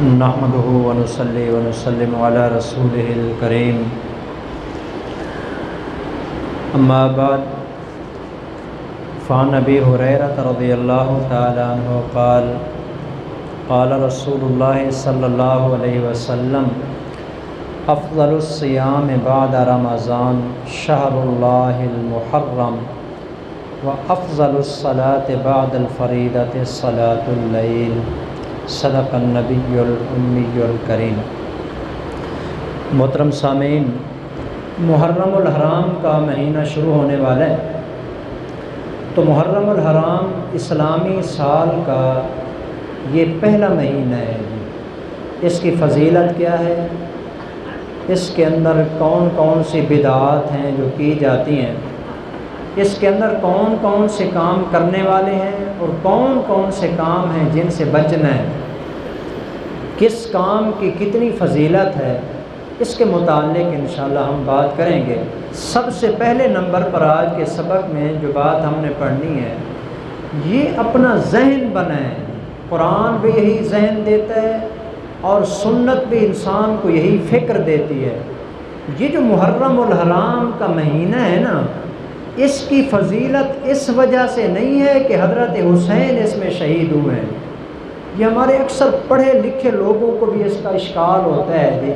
نحمدہ ونصلی ونسلم علی رسولہ الکریم اما بعد فعن ابی ہریرہ رضی اللہ تعالی عنہ قال قال رسول اللہ صلی اللہ علیہ وسلم افضل الصیام بعد رمضان شہر اللہ المحرم وافضل الصلاة بعد الفریضۃ صلاة اللیل صدق النبی الامی الکریم۔ محترم سامعین، محرم الحرام کا مہینہ شروع ہونے والا ہے، تو محرم الحرام اسلامی سال کا یہ پہلا مہینہ ہے۔ اس کی فضیلت کیا ہے، اس کے اندر کون کون سی بدعات ہیں جو کی جاتی ہیں، اس کے اندر کون کون سے کام کرنے والے ہیں اور کون کون سے کام ہیں جن سے بچنا ہے، کس کام کی کتنی فضیلت ہے، اس کے متعلق انشاءاللہ ہم بات کریں گے۔ سب سے پہلے نمبر پر آج کے سبق میں جو بات ہم نے پڑھنی ہے، یہ اپنا ذہن بنائیں۔ قرآن بھی یہی ذہن دیتا ہے اور سنت بھی انسان کو یہی فکر دیتی ہے۔ یہ جو محرم الحرام کا مہینہ ہے نا، اس کی فضیلت اس وجہ سے نہیں ہے کہ حضرت حسین اس میں شہید ہوئے ہیں۔ یہ ہمارے اکثر پڑھے لکھے لوگوں کو بھی اس کا اشکال ہوتا ہے جی،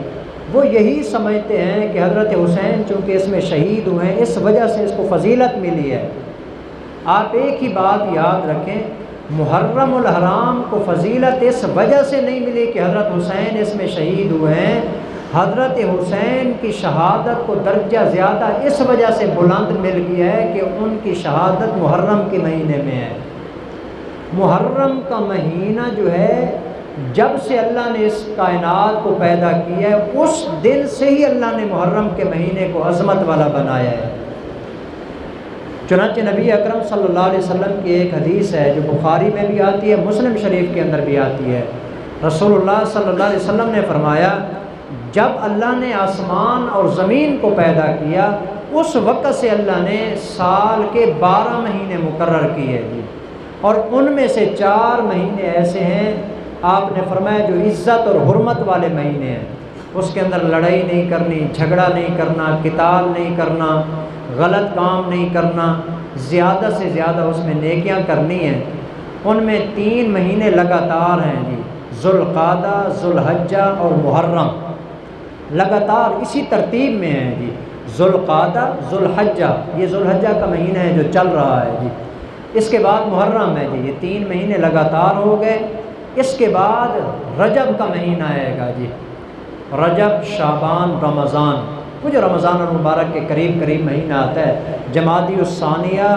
وہ یہی سمجھتے ہیں کہ حضرت حسین چونکہ اس میں شہید ہوئے ہیں اس وجہ سے اس کو فضیلت ملی ہے۔ آپ ایک ہی بات یاد رکھیں، محرم الحرام کو فضیلت اس وجہ سے نہیں ملی کہ حضرت حسین اس میں شہید ہوئے ہیں، حضرت حسین کی شہادت کو درجہ زیادہ اس وجہ سے بلند مل گیا ہے کہ ان کی شہادت محرم کے مہینے میں ہے۔ محرم کا مہینہ جو ہے، جب سے اللہ نے اس کائنات کو پیدا کیا ہے اس دن سے ہی اللہ نے محرم کے مہینے کو عظمت والا بنایا ہے۔ چنانچہ نبی اکرم صلی اللہ علیہ وسلم کی ایک حدیث ہے جو بخاری میں بھی آتی ہے، مسلم شریف کے اندر بھی آتی ہے۔ رسول اللہ صلی اللہ علیہ وسلم نے فرمایا، جب اللہ نے آسمان اور زمین کو پیدا کیا اس وقت سے اللہ نے سال کے 12 مہینے مقرر کیے جی، اور ان میں سے 4 مہینے ایسے ہیں آپ نے فرمایا جو عزت اور حرمت والے مہینے ہیں۔ اس کے اندر لڑائی نہیں کرنی، جھگڑا نہیں کرنا، قتال نہیں کرنا، غلط کام نہیں کرنا، زیادہ سے زیادہ اس میں نیکیاں کرنی ہیں۔ ان میں 3 مہینے لگاتار ہیں جی، ذوالقعدہ، ذوالحجہ اور محرم، لگاتار اسی ترتیب میں ہیں جی، ذوالقعدہ، ذوالحجہ، یہ ذوالحجہ کا مہینہ ہے جو چل رہا ہے جی، اس کے بعد محرم ہے جی، یہ 3 مہینے لگاتار ہو گئے۔ اس کے بعد رجب کا مہینہ آئے گا جی، رجب، شعبان، رمضان، وہ جو رمضان المبارک کے قریب قریب مہینہ آتا ہے، جمادی الثانیہ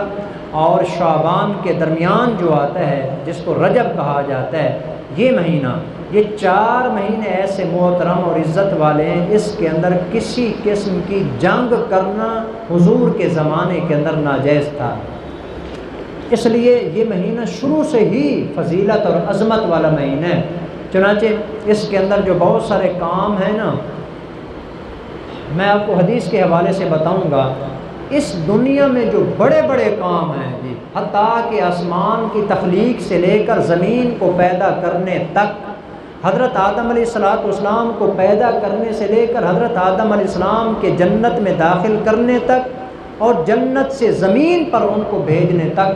اور شعبان کے درمیان جو آتا ہے جس کو رجب کہا جاتا ہے، یہ مہینہ، یہ 4 مہینے ایسے محترم اور عزت والے ہیں، اس کے اندر کسی قسم کی جنگ کرنا حضور کے زمانے کے اندر ناجائز تھا۔ اس لیے یہ مہینہ شروع سے ہی فضیلت اور عظمت والا مہینہ ہے۔ چنانچہ اس کے اندر جو بہت سارے کام ہیں نا، میں آپ کو حدیث کے حوالے سے بتاؤں گا، اس دنیا میں جو بڑے بڑے کام ہیں جی، حتیٰ کہ آسمان کی تخلیق سے لے کر زمین کو پیدا کرنے تک، حضرت آدم علیہ السلام کو پیدا کرنے سے لے کر حضرت آدم علیہ السلام کے جنت میں داخل کرنے تک اور جنت سے زمین پر ان کو بھیجنے تک،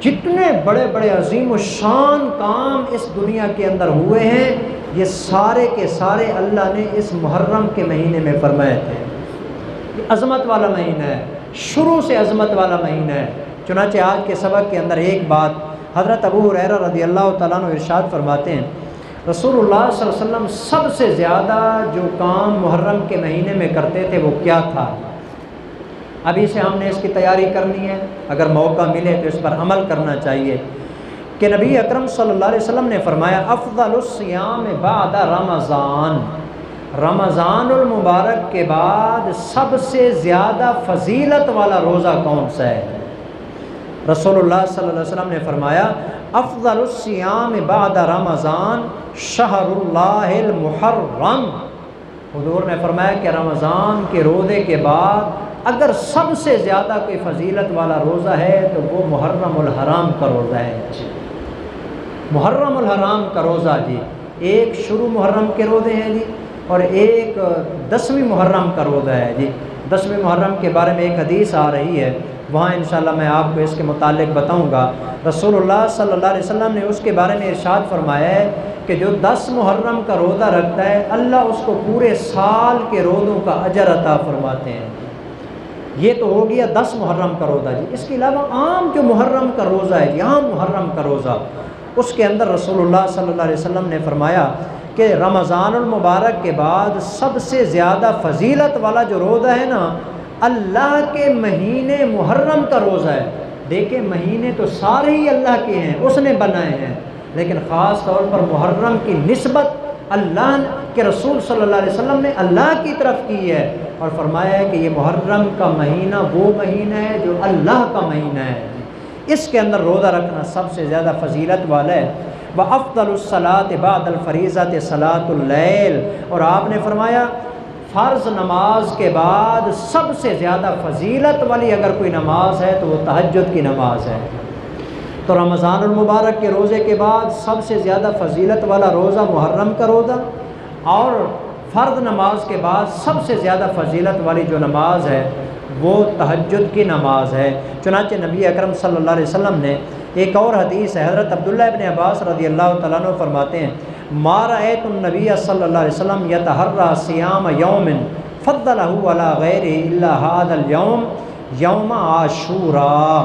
جتنے بڑے بڑے عظیم الشان کام اس دنیا کے اندر ہوئے ہیں، یہ سارے کے سارے اللہ نے اس محرم کے مہینے میں فرمائے تھے۔ یہ عظمت والا مہینہ ہے، شروع سے عظمت والا مہینہ ہے۔ چنانچہ آج کے سبق کے اندر ایک بات حضرت ابو ہریرہ رضی اللہ تعالیٰ عنہ ارشاد فرماتے ہیں، رسول اللہ صلی اللہ علیہ وسلم سب سے زیادہ جو کام محرم کے مہینے میں کرتے تھے وہ کیا تھا؟ ابھی سے ہم نے اس کی تیاری کرنی ہے، اگر موقع ملے تو اس پر عمل کرنا چاہیے کہ نبی اکرم صلی اللہ علیہ وسلم نے فرمایا، افضل الصیام بعد رمضان، رمضان المبارک کے بعد سب سے زیادہ فضیلت والا روزہ کون سا ہے؟ رسول اللہ صلی اللہ علیہ وسلم نے فرمایا، افضل الصیام بعد رمضان شہر اللہ المحرم۔ حضور نے فرمایا کہ رمضان کے روزے کے بعد اگر سب سے زیادہ کوئی فضیلت والا روزہ ہے تو وہ محرم الحرام کا روزہ ہے۔ محرم الحرام کا روزہ جی، ایک شروع محرم کے روزے ہیں جی، اور ایک 10ویں محرم کا روزہ ہے جی۔ 10ویں محرم کے بارے میں ایک حدیث آ رہی ہے، وہاں انشاءاللہ میں آپ کو اس کے متعلق بتاؤں گا۔ رسول اللہ صلی اللہ علیہ وسلم نے اس کے بارے میں ارشاد فرمایا ہے کہ جو 10 محرم کا روزہ رکھتا ہے اللہ اس کو پورے سال کے روزوں کا اجر عطا فرماتے ہیں۔ یہ تو ہو گیا 10 محرم کا روزہ جی۔ اس کے علاوہ عام جو محرم کا روزہ ہے جی، عام محرم کا روزہ، اس کے اندر رسول اللہ صلی اللہ علیہ وسلم نے فرمایا کہ رمضان المبارک کے بعد سب سے زیادہ فضیلت والا جو روزہ ہے نا، اللہ کے مہینے محرم کا روزہ ہے۔ دیکھیں مہینے تو سارے ہی اللہ کے ہیں، اس نے بنائے ہیں، لیکن خاص طور پر محرم کی نسبت اللہ کے رسول صلی اللہ علیہ وسلم نے اللہ کی طرف کی ہے، اور فرمایا ہے کہ یہ محرم کا مہینہ وہ مہینہ ہے جو اللہ کا مہینہ ہے، اس کے اندر روزہ رکھنا سب سے زیادہ فضیلت والا ہے۔ وَأَفْضَلُ الصَّلَاةِ بَعْدَ الْفَرِيضَةِ صَلَاةُ اللَّيْلِ، اور آپ نے فرمایا فرض نماز کے بعد سب سے زیادہ فضیلت والی اگر کوئی نماز ہے تو وہ تہجد کی نماز ہے۔ تو رمضان المبارک کے روزے کے بعد سب سے زیادہ فضیلت والا روزہ محرم کا روزہ، اور فرض نماز کے بعد سب سے زیادہ فضیلت والی جو نماز ہے وہ تہجد کی نماز ہے۔ چنانچہ نبی اکرم صلی اللہ علیہ وسلم نے ایک اور حدیث ہے، حضرت عبداللہ ابن عباس رضی اللہ تعالیٰ عنہ فرماتے ہیں ما رأیت النبی صلی اللہ علیہ وسلم یتحری صیام یوم فضلہ علی غیرہ الا ھذا اليوم یوم عاشوراء۔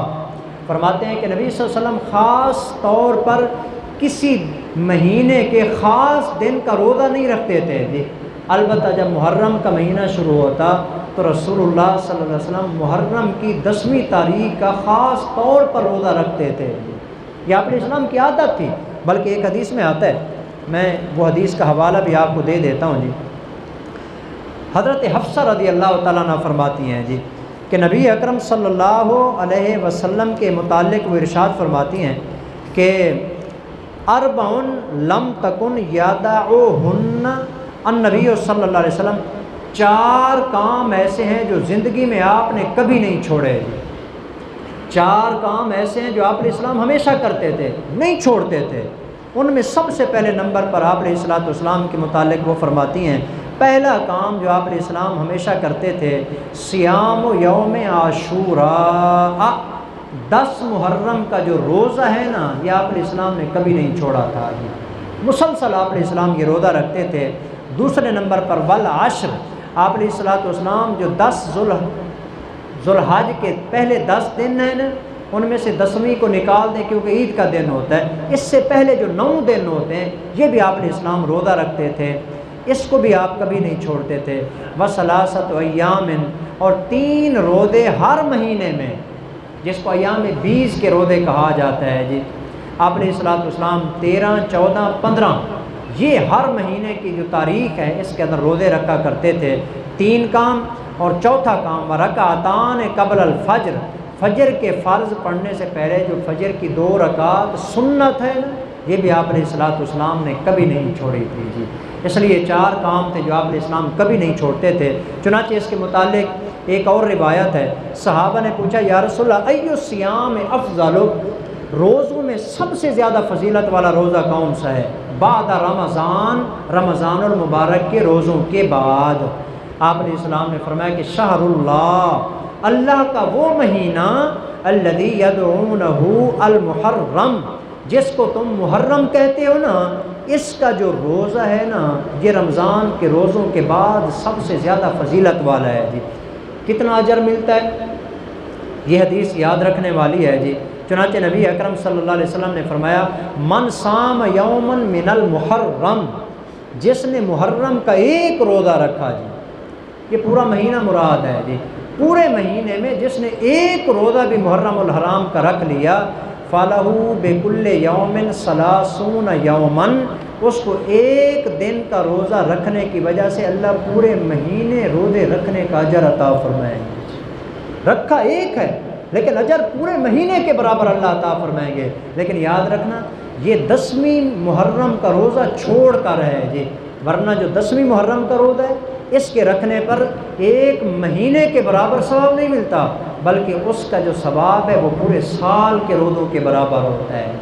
فرماتے ہیں کہ نبی صلی اللہ علیہ وسلم خاص طور پر کسی مہینے کے خاص دن کا روزہ نہیں رکھتے تھے جی، البتہ جب محرم کا مہینہ شروع ہوتا تو رسول اللہ صلی اللہ علیہ وسلم محرم کی 10ویں تاریخ کا خاص طور پر روزہ رکھتے تھے۔ یہ آپ اسلام کی عادت تھی، بلکہ ایک حدیث میں آتا ہے، میں وہ حدیث کا حوالہ بھی آپ کو دے دیتا ہوں جی۔ حضرت حفصہ رضی اللہ تعالیٰ عنہ فرماتی ہیں جی کہ نبی اکرم صلی اللہ علیہ وسلم کے متعلق وہ ارشاد فرماتی ہیں کہ اربعن لم تکن یدعوہن النبی صلی اللہ علیہ وسلم، 4 کام ایسے ہیں جو زندگی میں آپ نے کبھی نہیں چھوڑے۔ 4 کام ایسے ہیں جو آپ علیہ السلام ہمیشہ کرتے تھے، نہیں چھوڑتے تھے۔ ان میں سب سے پہلے نمبر پر آپ علیہ السلام کے متعلق وہ فرماتی ہیں، پہلا کام جو آپ علیہ السلام ہمیشہ کرتے تھے صیام یوم عاشوراء، 10 محرم کا جو روزہ ہے نا، یہ آپ علیہ السلام نے کبھی نہیں چھوڑا تھا، مسلسل آپ علیہ السلام یہ روزہ رکھتے تھے۔ دوسرے نمبر پر والعشر، آپ علیہ السلام جو 10 ذوالحج کے پہلے 10 دن ہیں نا، ان میں سے 10ویں کو نکال دیں کیونکہ عید کا دن ہوتا ہے، اس سے پہلے جو 9 دن ہوتے ہیں یہ بھی آپ علیہ السلام روزہ رکھتے تھے، اس کو بھی آپ کبھی نہیں چھوڑتے تھے۔ وثلاثۃ ایام، اور 3 روزے ہر مہینے میں، جس کو ایام 20 کے روزے کہا جاتا ہے جی، آپ علیہ السلام 13، 14، 15 یہ ہر مہینے کی جو تاریخ ہے اس کے اندر روزے رکھا کرتے تھے۔ 3 کام، اور چوتھا کام ورکعتان قبل الفجر، فجر کے فرض پڑھنے سے پہلے جو فجر کی 2 رکعت سنت ہے نا، یہ بھی آپ علیہ السلام نے کبھی نہیں چھوڑی تھی جی۔ اس لیے 4 کام تھے جو آپ علیہ السلام کبھی نہیں چھوڑتے تھے۔ چنانچہ اس کے متعلق ایک اور روایت ہے، صحابہ نے پوچھا یا رسول اللہ ای الصیام افضل، روزوں میں سب سے زیادہ فضیلت والا روزہ کون سا ہے؟ بعد رمضان المبارک کے روزوں کے بعد۔ آپ علیہ السلام نے فرمایا کہ شہر اللہ کا وہ مہینہ الذی یدعونہ المحرم، جس کو تم محرم کہتے ہو نا، اس کا جو روزہ ہے نا یہ رمضان کے روزوں کے بعد سب سے زیادہ فضیلت والا ہے جی۔ کتنا اجر ملتا ہے یہ حدیث یاد رکھنے والی ہے جی۔ چنانچہ نبی اکرم صلی اللہ علیہ وسلم نے فرمایا من صام یوما من المحرم، جس نے محرم کا ایک روزہ رکھا جی، یہ پورا مہینہ مراد ہے جی، پورے مہینے میں جس نے ایک روزہ بھی محرم الحرام کا رکھ لیا فَلَهُ بِكُلِّ يَوْمٍ 30 يَوْمًا، اس کو ایک دن کا روزہ رکھنے کی وجہ سے اللہ پورے مہینے روزے رکھنے کا اجر عطا فرمائیں گے۔ رکھا ایک ہے لیکن اجر پورے مہینے کے برابر اللہ عطا فرمائیں گے۔ لیکن یاد رکھنا یہ 10ویں محرم کا روزہ چھوڑ کر ہے جی، ورنہ جو 10ویں محرم کا روزہ ہے اس کے رکھنے پر ایک مہینے کے برابر ثواب نہیں ملتا، بلکہ اس کا جو ثواب ہے وہ پورے سال کے روزوں کے برابر ہوتا ہے۔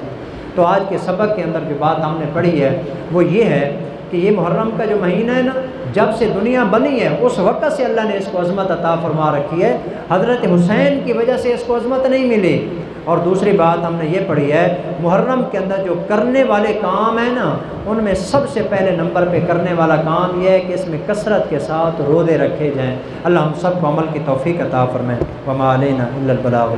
تو آج کے سبق کے اندر جو بات ہم نے پڑھی ہے وہ یہ ہے کہ یہ محرم کا جو مہینہ ہے نا، جب سے دنیا بنی ہے اس وقت سے اللہ نے اس کو عظمت عطا فرما رکھی ہے، حضرت حسین کی وجہ سے اس کو عظمت نہیں ملی۔ اور دوسری بات ہم نے یہ پڑھی ہے، محرم کے اندر جو کرنے والے کام ہیں نا، ان میں سب سے پہلے نمبر پہ کرنے والا کام یہ ہے کہ اس میں کثرت کے ساتھ روزے رکھے جائیں۔ اللہ ہم سب کو عمل کی توفیق عطا فرمائے۔ وما علینا الا البلاغ۔